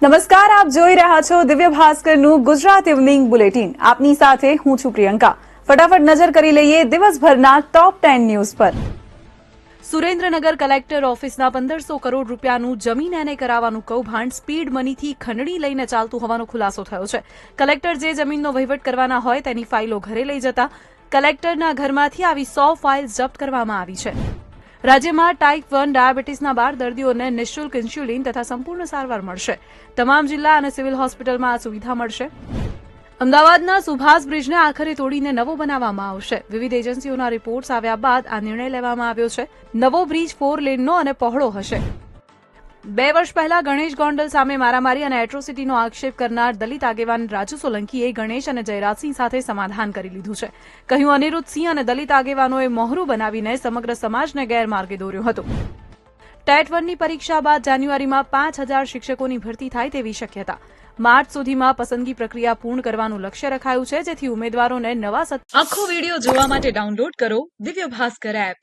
નમસ્કાર, આપ જોઈ રહ્યા છો દિવ્ય ભાસ્કરનું ગુજરાત ઇવનિંગ બુલેટિન. આપની સાથે હું છું પ્રિયંકા. ફટાફટ નજર કરી લઈએ દિવસભરના ટોપ 10 ન્યૂઝ પર. સુરેન્દ્રનગર કલેક્ટર ઓફિસના 1500 કરોડ રૂપિયાનું જમીન એને કરાવવાનું કૌભાંડ સ્પીડ મનીથી ખંડણી લઈને ચાલતું હોવાનો ખુલાસો થયો છે. કલેક્ટર જે જમીનનો વહીવટ કરવાના હોય તેની ફાઇલો ઘરે લઈ જતા કલેક્ટરના ઘરમાંથી આવી 100 ફાઇલ જપ્ત કરવામાં આવી છે. રાજ્યમાં ટાઇપ 1 ડાયાબિટીસના 12 દર્દીઓને નિઃશુલ્ક ઇન્સ્યુલિન તથા સંપૂર્ણ સારવાર મળશે. તમામ જિલ્લા અને સિવિલ હોસ્પિટલમાં આ સુવિધા મળશે. અમદાવાદના સુભાષ બ્રિજને આખરે તોડીને નવો બનાવવામાં આવશે. વિવિધ એજન્સીઓના રિપોર્ટ્સ આવ્યા બાદ આ નિર્ણય લેવામાં આવ્યો છે. નવો બ્રિજ 4 લેનનો અને પહોળો હશે. 2 વર્ષ પહેલા ગણેશ ગોંડલ સામે મારામારી અને એટ્રોસિટીનો આક્ષેપ કરનાર દલિત આગેવાન રાજુ સોલંકીએ ગણેશ અને જયરાજસિંહ સાથે સમાધાન કરી લીધું છે. કહ્યું, અનિરુદ્ધસિંહ અને દલિત આગેવાનોએ મોહરું બનાવીને સમગ્ર સમાજને ગેરમાર્ગે દોર્યો હતો. ટેટ 1ની પરીક્ષા બાદ જાન્યુઆરીમાં 5000 શિક્ષકોની ભરતી થાય તેવી શક્યતા. માર્ચ સુધીમાં પસંદગી પ્રક્રિયા પૂર્ણ કરવાનું લક્ષ્ય રખાયું છે, જેથી ઉમેદવારોને નવા આખો વિડીયો જોવા માટે ડાઉનલોડ કરો દિવ્ય ભાસ્કર એપ.